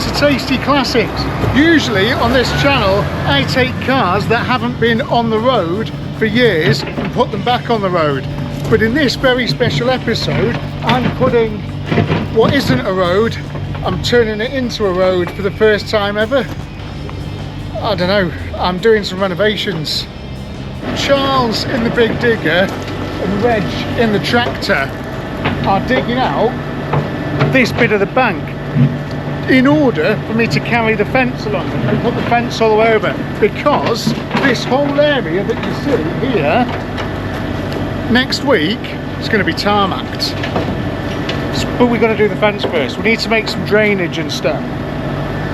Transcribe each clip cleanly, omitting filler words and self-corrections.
to Tasty Classics. Usually on this channel I take cars that haven't been on the road for years and put them back on the road, but in this very special episode I'm putting what isn't a road, I'm turning it into a road for the first time ever. I don't know, I'm doing some renovations. Charles in the big digger and Reg in the tractor are digging out this bit of the bank in order for me to carry the fence along and put the fence all over, because this whole area that you see here next week is going to be tarmacked. But we've got to do the fence first. We need to make some drainage and stuff.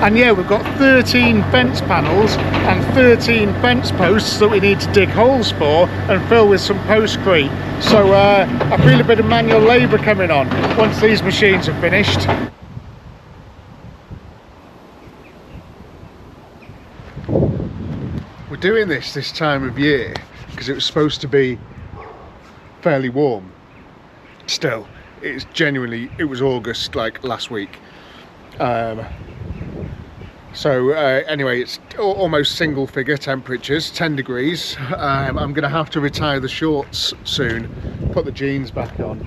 And yeah, we've got 13 fence panels and 13 fence posts that we need to dig holes for and fill with some postcrete. So I feel a bit of manual labour coming on once these machines are finished. We're doing this time of year because it was supposed to be fairly warm. Still, it's genuinely, it was August like last week. Anyway, it's almost single figure temperatures, 10 degrees. I'm going to have to retire the shorts soon, put the jeans back on.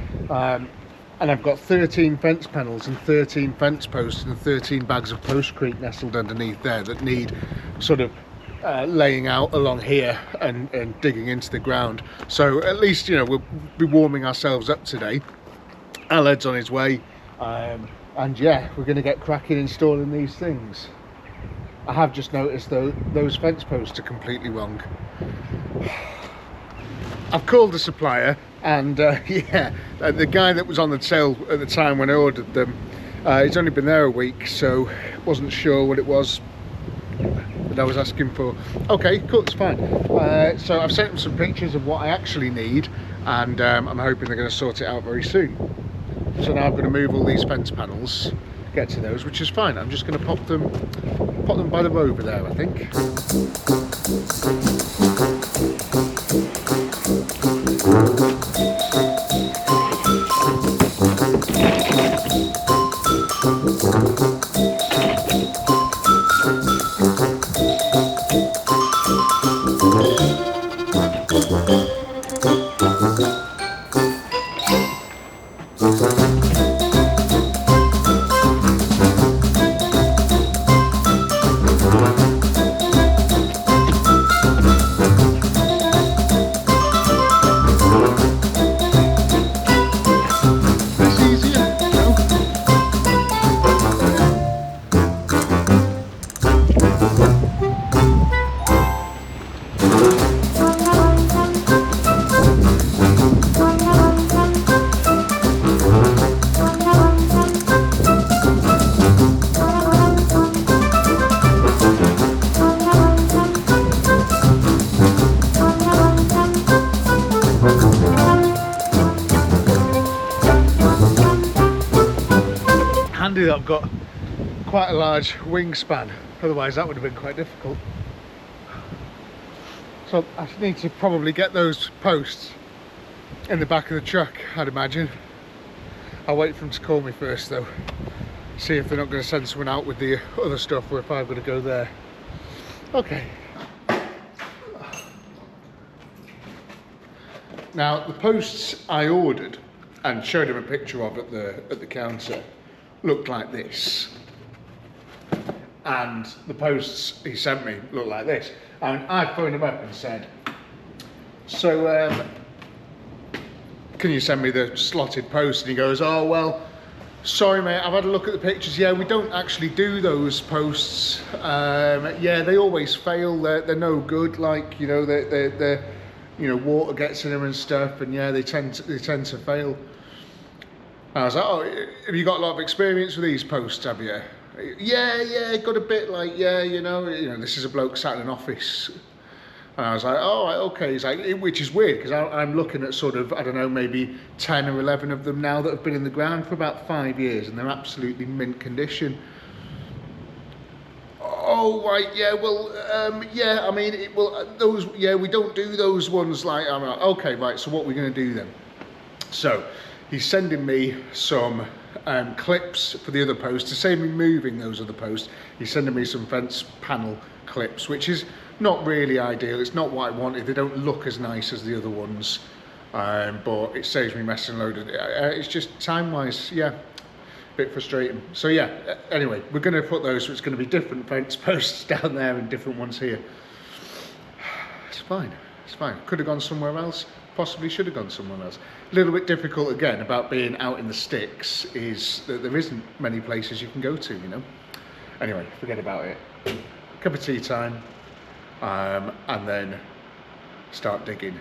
And I've got 13 fence panels and 13 fence posts and 13 bags of postcrete nestled underneath there that need sort of laying out along here and digging into the ground. So at least, you know, we'll be warming ourselves up today. Alad's on his way, and yeah, we're going to get cracking installing these things. I have just noticed though those fence posts are completely wrong. I've called the supplier, and yeah, the guy that was on the till at the time when I ordered them, he's only been there a week, so wasn't sure what it was that I was asking for. Okay, cool, it's fine. So I've sent them some pictures of what I actually need, and I'm hoping they're going to sort it out very soon. So now I'm going to move all these fence panels, get to those, which is fine. I'm just going to pop them by the rover there, I think. Handy that I've got quite a large wingspan, otherwise that would have been quite difficult. So I need to probably get those posts in the back of the truck, I'd imagine. I'll wait for them to call me first though, see if they're not going to send someone out with the other stuff, or if I've got to go there. Okay. Now the posts I ordered and showed him a picture of at the counter looked like this, and the posts he sent me look like this. And I phoned him up and said, so can you send me the slotted post? And he goes, oh well, sorry mate, I've had a look at the pictures. Yeah, we don't actually do those posts. Yeah, they always fail. They're no good. Like, you know, they're you know, water gets in them and stuff, and yeah, they tend to fail. And I was like, oh, have you got a lot of experience with these posts, have you? Yeah, got a bit, like, yeah, you know, this is a bloke sat in an office. And I was like, oh, right, okay. He's like, which is weird, because I'm looking at sort of, I don't know, maybe 10 or 11 of them now that have been in the ground for about 5 years, and they're absolutely mint condition. Oh, right, yeah, well, yeah, I mean, those, yeah, we don't do those ones like, I'm like, okay, right, so what are we going to do then? So he's sending me some clips for the other posts. To save me moving those other posts, he's sending me some fence panel clips, which is not really ideal. It's not what I wanted. They don't look as nice as the other ones, but it saves me messing loaded. It's just time-wise, yeah, a bit frustrating. So yeah, anyway, we're going to put those, so it's going to be different fence posts down there and different ones here. It's fine, it's fine. Could have gone somewhere else, possibly should have gone somewhere else. A little bit difficult again about being out in the sticks is that there isn't many places you can go to, you know. Anyway, forget about it. Cup of tea time, and then start digging.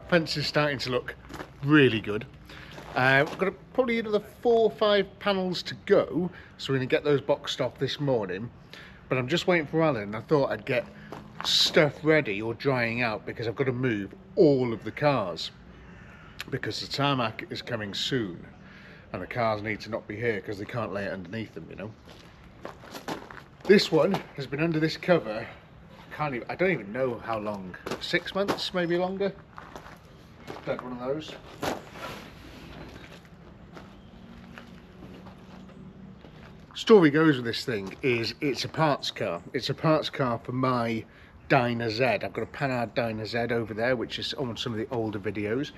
Fence is starting to look really good. We've got probably another 4 or 5 panels to go, so we're going to get those boxed off this morning. But I'm just waiting for Alan. I thought I'd get stuff ready or drying out because I've got to move all of the cars because the tarmac is coming soon and the cars need to not be here because they can't lay it underneath them, you know. This one has been under this cover, I don't even know how long, 6 months, maybe longer. Got one of those. Story goes with this thing is it's a parts car. It's a parts car for my Dyna Z. I've got a Panhard Dyna Z over there, which is on some of the older videos.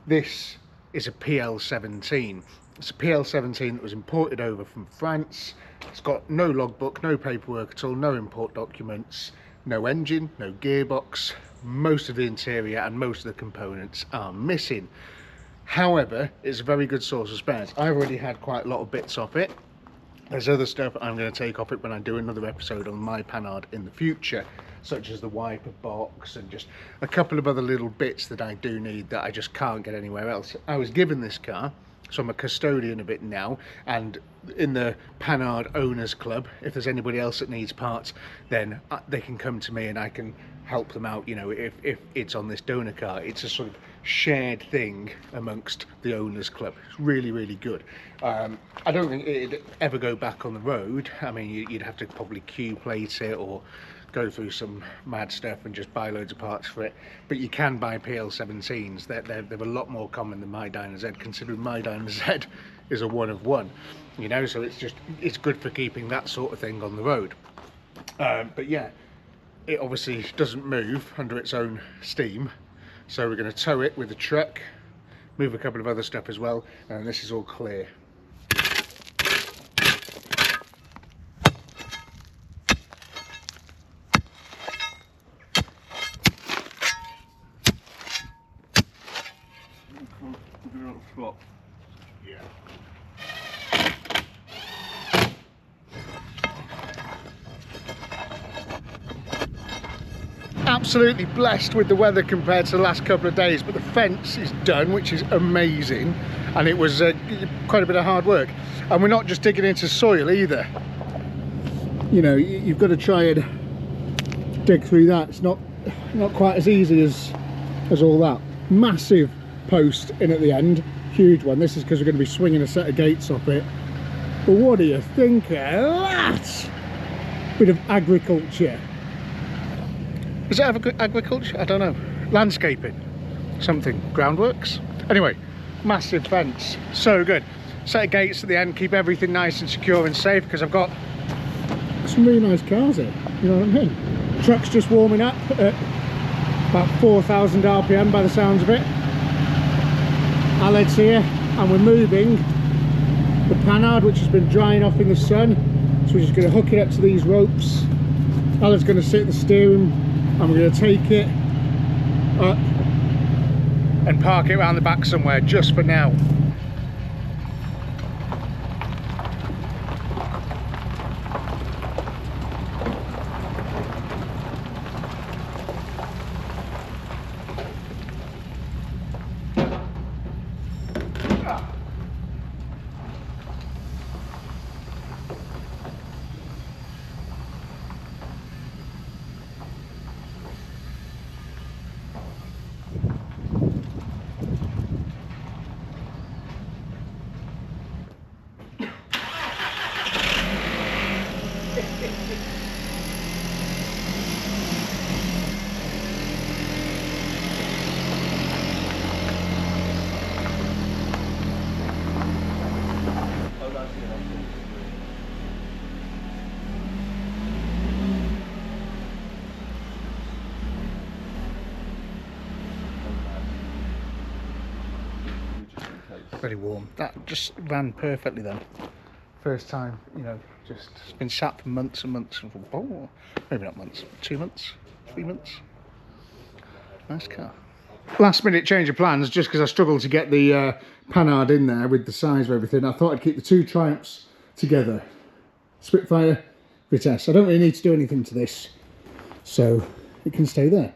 This is a PL17. It's a PL17 that was imported over from France. It's got no logbook, no paperwork at all, no import documents, no engine, no gearbox. Most of the interior and most of the components are missing. However, it's a very good source of spares. I've already had quite a lot of bits off it. There's other stuff I'm going to take off it when I do another episode on my Panhard in the future, such as the wiper box and just a couple of other little bits that I do need that I just can't get anywhere else. I was given this car So I'm a custodian of it now, and in the Panhard Owners Club, if there's anybody else that needs parts, then they can come to me and I can help them out. You know, if it's on this donor car, it's a sort of shared thing amongst the Owners Club. It's really, really good. I don't think it'd ever go back on the road. I mean, you'd have to probably Q plate it or go through some mad stuff and just buy loads of parts for it, but you can buy PL17s. They're a lot more common than my Dyna Z, considering my Dyna Z is a one of one, you know, so it's good for keeping that sort of thing on the road. But yeah, it obviously doesn't move under its own steam, so we're going to tow it with the truck, move a couple of other stuff as well, and this is all clear. Yeah. Absolutely blessed with the weather compared to the last couple of days, but the fence is done, which is amazing, and it was quite a bit of hard work. And we're not just digging into soil either. You know, you've got to try and dig through that. It's not quite as easy as all that. Massive post in at the end, huge one. This is because we're going to be swinging a set of gates off it. But what do you think of that? Bit of agriculture. Is that agriculture? I don't know. Landscaping, something, groundworks. Anyway, massive fence, so good. Set of gates at the end, keep everything nice and secure and safe, because I've got some really nice cars here, you know what I mean? Truck's just warming up at about 4,000 RPM by the sounds of it. Aled's here, and we're moving the Panhard, which has been drying off in the sun, so we're just going to hook it up to these ropes. Aled's going to sit at the steering, and we're going to take it up and park it around the back somewhere just for now. Very warm. That just ran perfectly then. First time, you know, just been sat for months and months. Oh, maybe not months, 2 months, 3 months. Nice car. Last minute change of plans, just because I struggled to get the Panhard in there with the size of everything. I thought I'd keep the two Triumphs together. Spitfire, Vitesse. I don't really need to do anything to this, so it can stay there.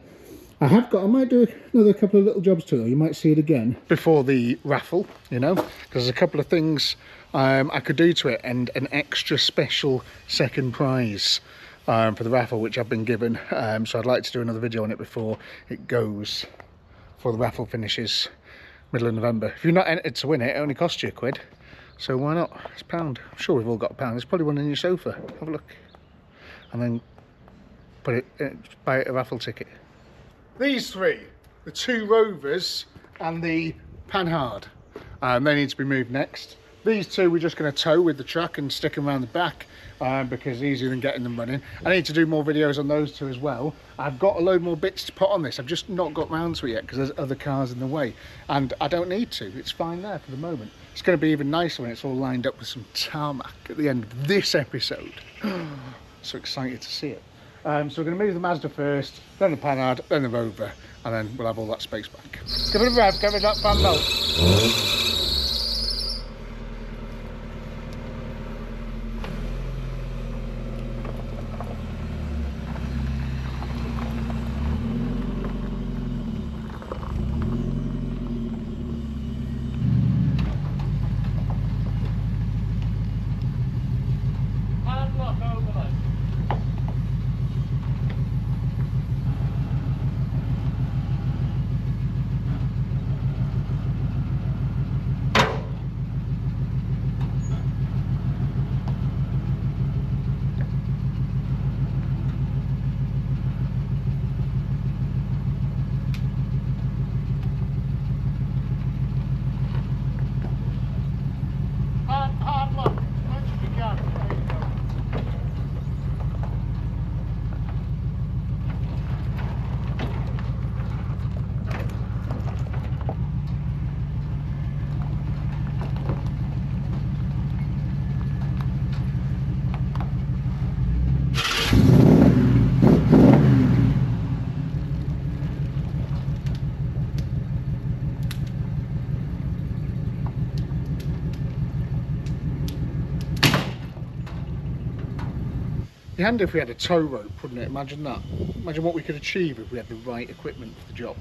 I might do another couple of little jobs to it. You might see it again before the raffle, you know, because there's a couple of things I could do to it, and an extra special second prize for the raffle, which I've been given. So I'd like to do another video on it before it goes, before the raffle finishes middle of November. If you're not entered to win it, it only costs you £1. So why not? It's £1. I'm sure we've all got £1. There's probably one in your sofa. Have a look. And then put it, buy a raffle ticket. These three, the two Rovers and the Panhard, they need to be moved next. These two we're just going to tow with the truck and stick them around the back because it's easier than getting them running. I need to do more videos on those two as well. I've got a load more bits to put on this. I've just not got round to it yet because there's other cars in the way, and I don't need to. It's fine there for the moment. It's going to be even nicer when it's all lined up with some tarmac at the end of this episode. So excited to see it. So we're going to move the Mazda first, then the Panhard, then the Rover, and then we'll have all that space back. Give it a rev, give it that fan belt. Be handy if we had a tow rope, wouldn't it? Imagine that. Imagine what we could achieve if we had the right equipment for the job.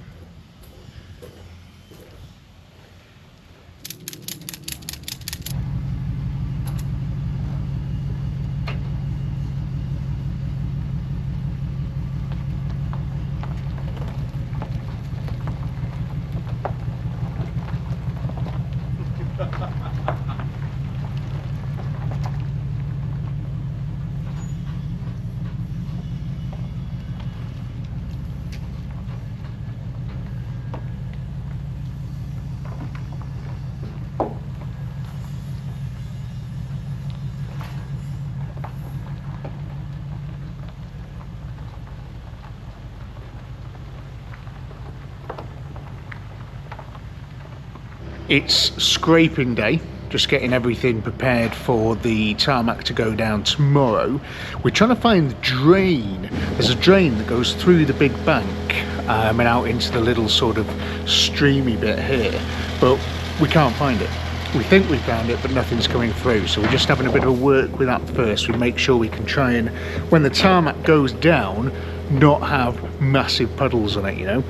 It's scraping day, just getting everything prepared for the tarmac to go down tomorrow. We're trying to find the drain. There's a drain that goes through the big bank and out into the little sort of streamy bit here, but we can't find it. We think we found it, but nothing's coming through, so we're just having a bit of a work with that first. We make sure we can try and, when the tarmac goes down, not have massive puddles on it, you know.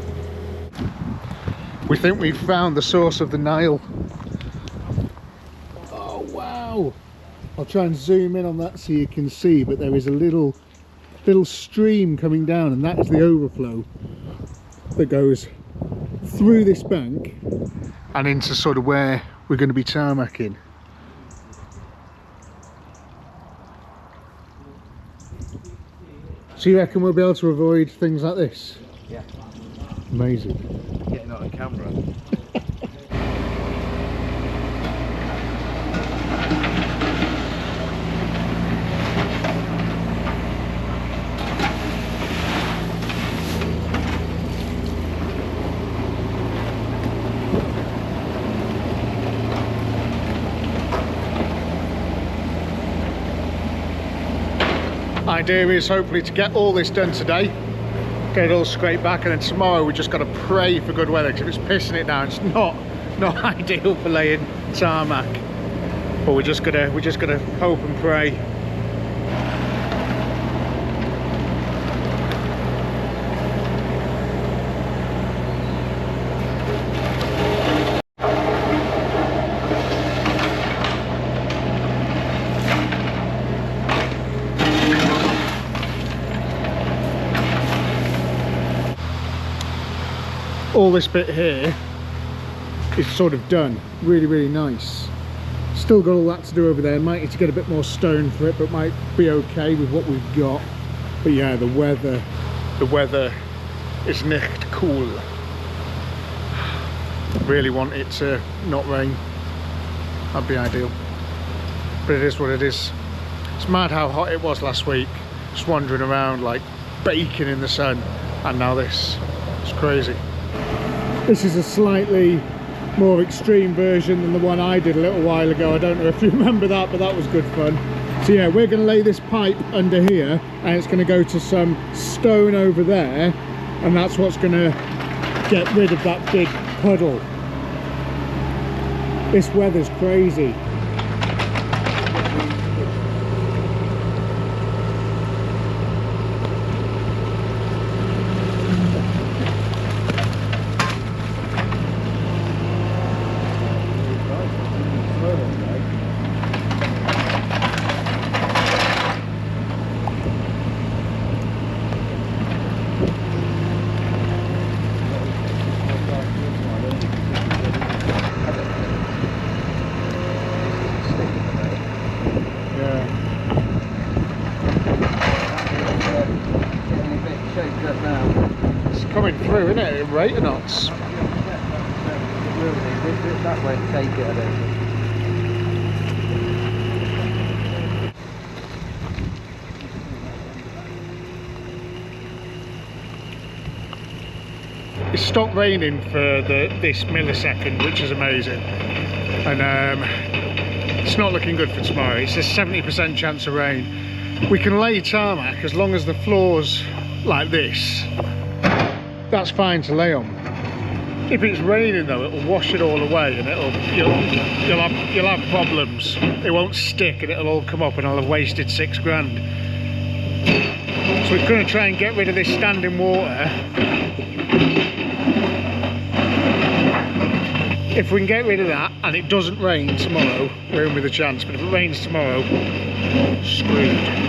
We think we've found the source of the Nile. Oh wow! I'll try and zoom in on that so you can see, but there is a little stream coming down, and that is the overflow that goes through this bank and into sort of where we're going to be tarmacking. So you reckon we'll be able to avoid things like this? Yeah. Amazing. Getting on camera. Idea is hopefully to get all this done today, get it all scraped back, and then tomorrow we just got to pray for good weather, because if it's pissing it down, it's not ideal for laying tarmac. But we're just gonna hope and pray. All this bit here is sort of done, really nice. Still got all that to do over there. Might need to get a bit more stone for it, but might be okay with what we've got. But yeah, the weather is nicht cool. Really want it to not rain. That'd be ideal, but it is what it is. It's mad how hot it was last week, just wandering around like baking in the sun, and now this. It's crazy. This is a slightly more extreme version than the one I did a little while ago. I don't know if you remember that, but that was good fun. So yeah, we're going to lay this pipe under here, and it's going to go to some stone over there, and that's what's going to get rid of that big puddle. This weather's crazy. Coming through, isn't it? Rate or knots. That way, take it, I don't think. It stopped raining for this millisecond, which is amazing, and it's not looking good for tomorrow. It's a 70% chance of rain. We can lay tarmac as long as the floor's like this. That's fine to lay on. If it's raining though, it'll wash it all away, and you'll have problems. It won't stick, and it'll all come up, and I'll have wasted £6 grand. We're going to try and get rid of this standing water. If we can get rid of that and it doesn't rain tomorrow, we're in with a chance. But if it rains tomorrow, screwed.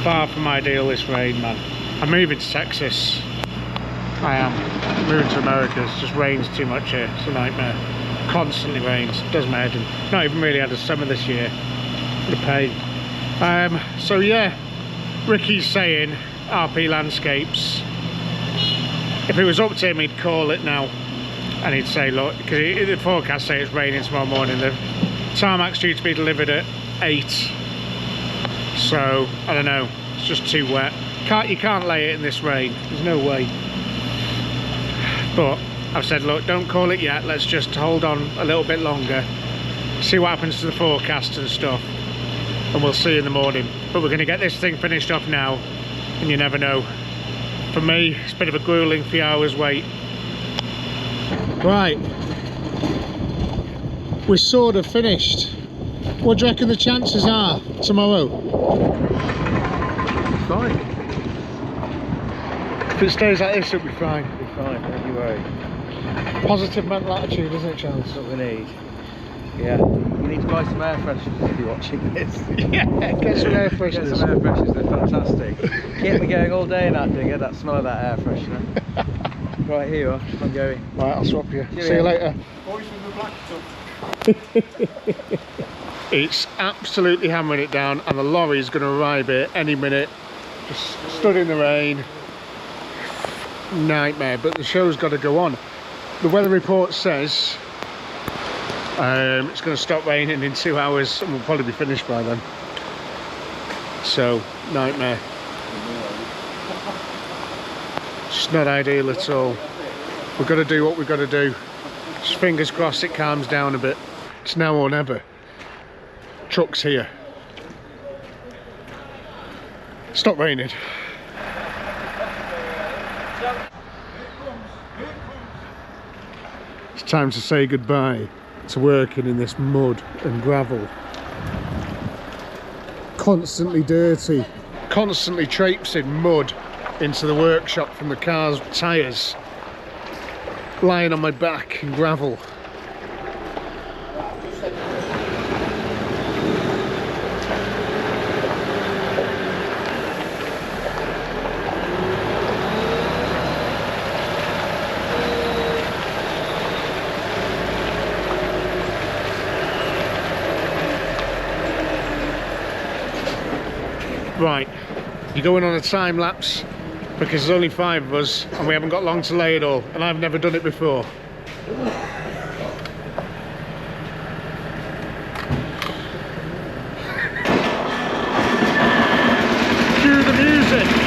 Far from ideal, this rain, man. I'm moving to Texas. I am. Moving to America. It just rains too much here. It's a nightmare. Constantly rains. Does my head in. Not even really had a summer this year. What a pain. So yeah, Ricky's saying RP Landscapes. If it was up to him, he'd call it now. And he'd say, look, because the forecast say it's raining tomorrow morning. The tarmac's due to be delivered at 8. So I don't know, it's just too wet. You can't lay it in this rain, there's no way. But I've said, look, don't call it yet, let's just hold on a little bit longer, see what happens to the forecast and stuff, and we'll see in the morning. But we're going to get this thing finished off now, and you never know. For me, it's a bit of a grueling few hours wait. Right, we're sort of finished. What do you reckon the chances are tomorrow? Fine. If it stays like this, it'll be fine. It'll be fine, don't you worry. Positive mental attitude, isn't it, Charles? That's what we need. Yeah. You need to buy some air fresheners if you're watching this. Yeah, get some air fresheners. Get some air fresheners, they're fantastic. Keep me going all day in that digger, that smell of that air freshener. Right, here you are. I'm going. Right, I'll swap you. See you later. Boys from the black. It's absolutely hammering it down, and the lorry is going to arrive here any minute. Just stood in the rain. Nightmare, but the show's got to go on. The weather report says it's going to stop raining in 2 hours, and we'll probably be finished by then. So, nightmare. It's not ideal at all. We've got to do what we've got to do. Just fingers crossed it calms down a bit. It's now or never. Truck's here. Stop raining. It's time to say goodbye to working in this mud and gravel. Constantly dirty. Constantly traipsing mud into the workshop from the car's tyres. Lying on my back in gravel. Right, you're going on a time lapse because there's only 5 of us and we haven't got long to lay it all, and I've never done it before. Cue the music.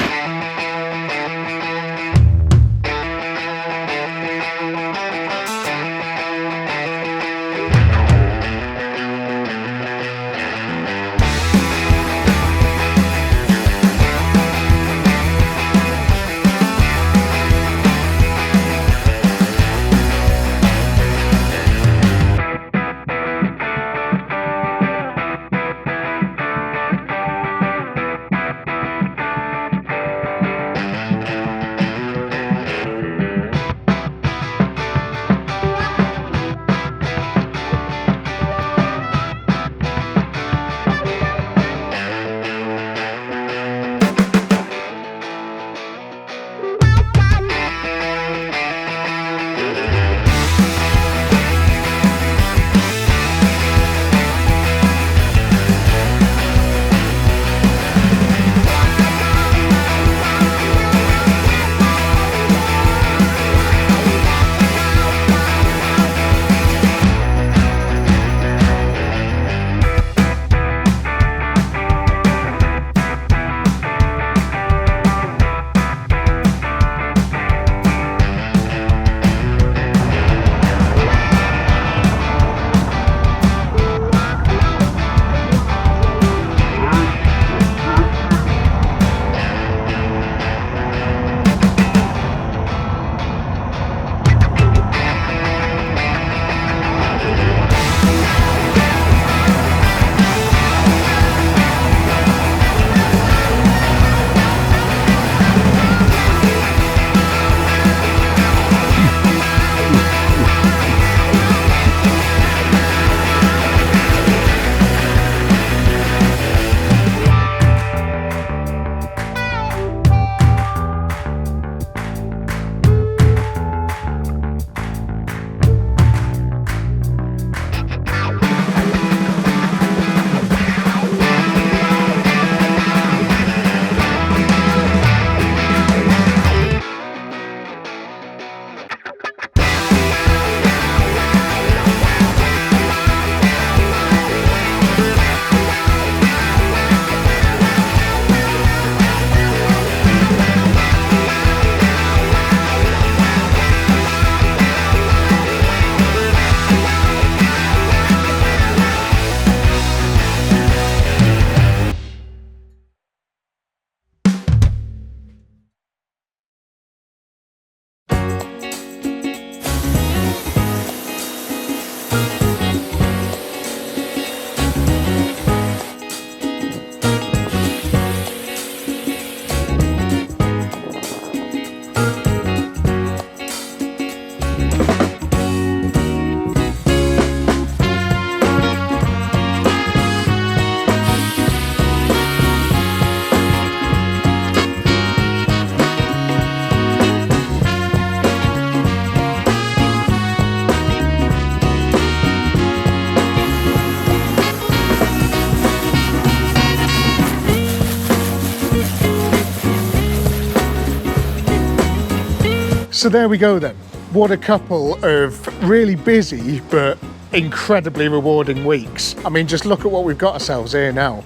So there we go then. What a couple of really busy but incredibly rewarding weeks. I mean, just look at what we've got ourselves here now.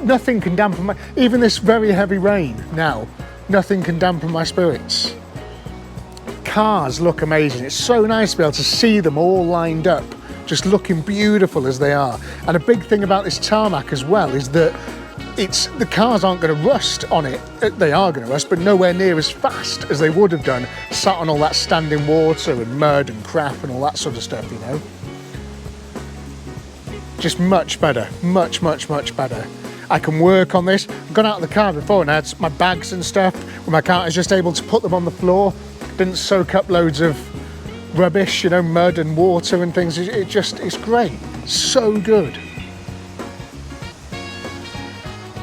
Nothing can dampen my, even this very heavy rain now, nothing can dampen my spirits. Cars look amazing. It's so nice to be able to see them all lined up, just looking beautiful as they are. And a big thing about this tarmac as well is that the cars aren't going to rust on it. They are going to rust, but nowhere near as fast as they would have done sat on all that standing water and mud and crap and all that sort of stuff, you know. Just much better, much better. I can work on this. I've gone out of the car before and I had my bags and stuff. With my car, I was just able to put them on the floor. Didn't soak up loads of rubbish, you know, mud and water and things. It's great. So good.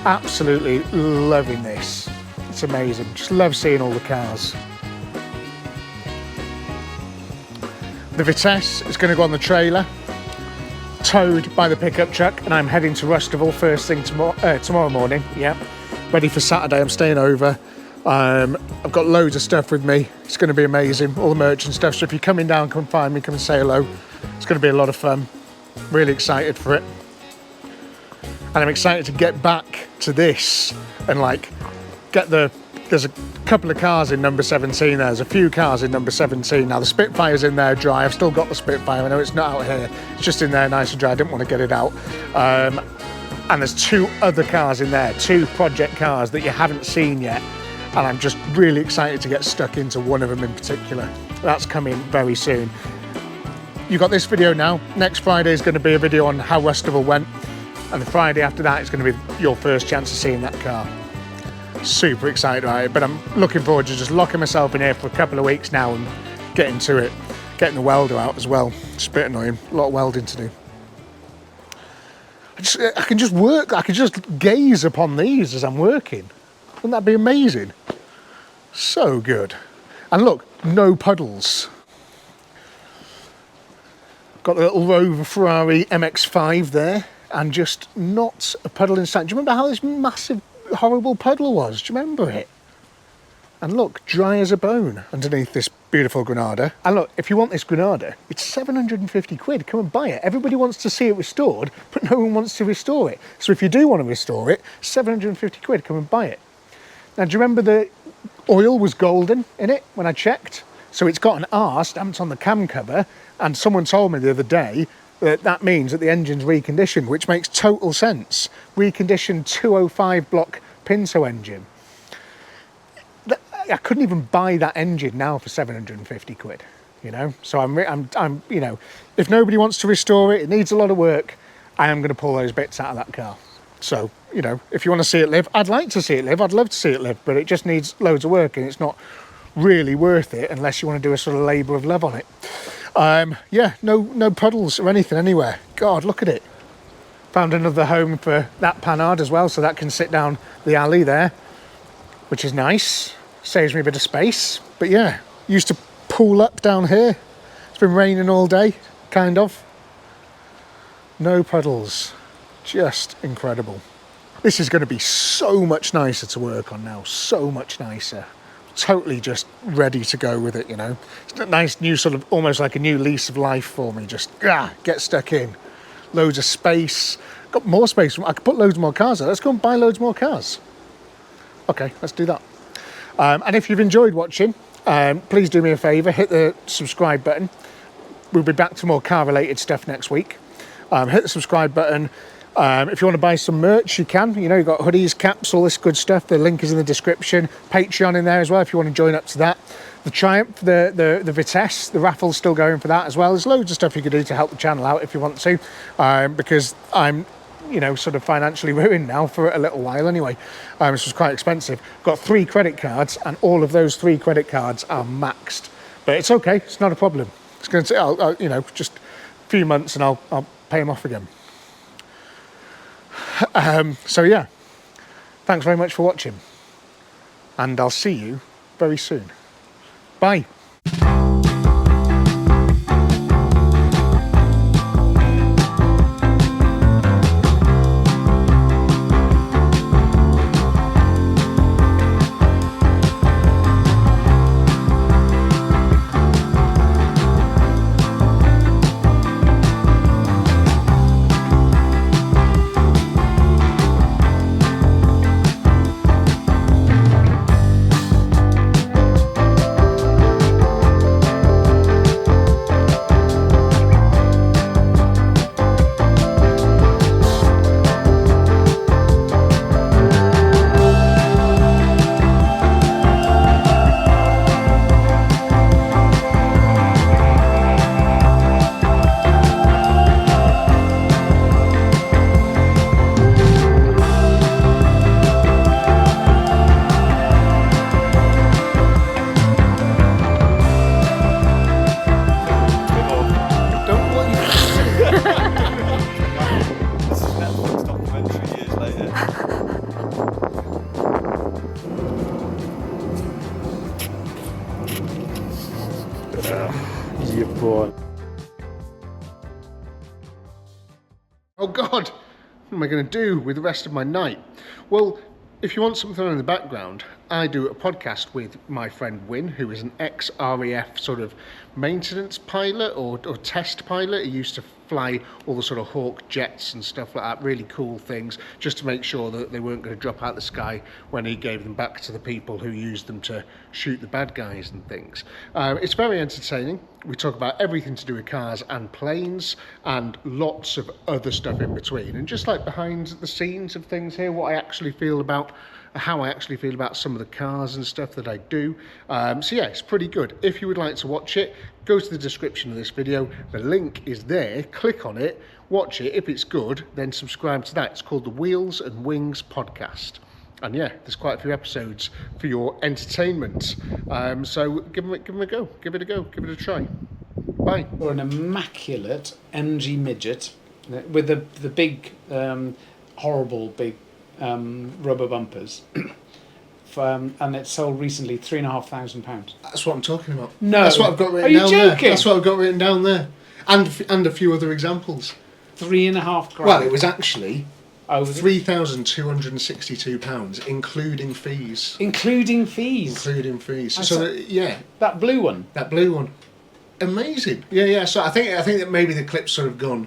Absolutely loving this. It's amazing. Just love seeing all the cars. The Vitesse is going to go on the trailer, towed by the pickup truck, and I'm heading to Rustival first thing tomorrow morning. Yeah, ready for Saturday. I'm staying over. I've got loads of stuff with me. It's going to be amazing. All the merch and stuff. So if you're coming down, come find me, come and say hello. It's going to be a lot of fun. Really excited for it. And I'm excited to get back to this and like there's a couple of cars in number 17 there's a few cars in number 17. Now the Spitfire's in there dry. I've still got the Spitfire. I know it's not out here. It's just in there nice and dry. I didn't want to get it out. And there's two other cars in there, two project cars that you haven't seen yet. And I'm just really excited to get stuck into one of them in particular. That's coming very soon. You got this video now. Next Friday is going to be a video on how Rustival went. And the Friday after that is going to be your first chance of seeing that car. Super excited about it, but I'm looking forward to just locking myself in here for a couple of weeks now and getting to it. Getting the welder out as well. It's a bit annoying. A lot of welding to do. I can just work. I can just gaze upon these as I'm working. Wouldn't that be amazing? So good. And look, no puddles. Got the little Rover Ferrari MX-5 there. And just not a puddle in sight. Do you remember how this massive, horrible puddle was? Do you remember it? And look, dry as a bone underneath this beautiful Granada. And look, if you want this Granada, it's 750 quid. Come and buy it. Everybody wants to see it restored, but no one wants to restore it. So if you do want to restore it, 750 quid, come and buy it. Now, do you remember the oil was golden in it when I checked? So it's got an R stamped on the cam cover, and someone told me the other day that means that the engine's reconditioned, which makes total sense. Reconditioned 205 block Pinto engine. I couldn't even buy that engine now for 750 quid, you know? So I'm you know, if nobody wants to restore it, it needs a lot of work, I am going to pull those bits out of that car. So, you know, if you want to see it live, I'd like to see it live, I'd love to see it live, but it just needs loads of work and it's not really worth it unless you want to do a sort of labour of love on it. Yeah, no puddles or anything anywhere. God, look at it. Found another home for that Panhard as well, so that can sit down the alley there, which is nice. Saves me a bit of space. But yeah, used to pool up down here. It's been raining all day, kind of. No puddles. Just incredible. This is going to be so much nicer to work on now. So much nicer. Totally just ready to go with it, you know. It's a nice new sort of, almost like a new lease of life for me. Just get stuck in. Loads of space. Got more space. I could put loads more cars there. Let's go and buy loads more cars. Okay, let's do that. And if you've enjoyed watching, please do me a favour, hit the subscribe button. We'll be back to more car related stuff next week. Hit the subscribe button. If you want to buy some merch, you can. You know, you've got hoodies, caps, all this good stuff. The link is in the description. Patreon in there as well if you want to join up to that. The Triumph, the Vitesse, the raffle's still going for that as well. There's loads of stuff you could do to help the channel out if you want to, because I'm, you know, sort of financially ruined now for a little while anyway. This was quite expensive. Got 3 credit cards, and all of those 3 credit cards are maxed. But it's okay. It's not a problem. It's going to, I'll, you know, just a few months and I'll pay them off again. So yeah, thanks very much for watching, and I'll see you very soon. Bye. for. Oh God, what am I going to do with the rest of my night? Well, if you want something on in the background, I do a podcast with my friend Win, who is an ex-RAF sort of maintenance pilot or test pilot. He used to fly all the sort of Hawk jets and stuff like that, really cool things, just to make sure that they weren't going to drop out the sky when he gave them back to the people who used them to shoot the bad guys and things. It's very entertaining. We talk about everything to do with cars and planes and lots of other stuff in between, and just like behind the scenes of things here, what I actually feel about how I actually feel about some of the cars and stuff that I do. So yeah, it's pretty good. If you would like to watch it, go to the description of this video. The link is there. Click on it, watch it. If it's good, then subscribe to that. It's called the Wheels and Wings Podcast. And yeah, there's quite a few episodes for your entertainment. So give them a go. Give it a go. Give it a try. Bye. Or an immaculate MG midget with the big, horrible big rubber bumpers. And it sold recently £3,500. That's what I'm talking about. No. That's what I've got written Are you down joking? there. That's what I've got written down there. And a few other examples. £3,500. Well, it was actually was it? £3,262, including fees. Including fees. Including fees. I So saw- yeah, That blue one. that blue one, amazing. Yeah. So I think that maybe the clip's sort of gone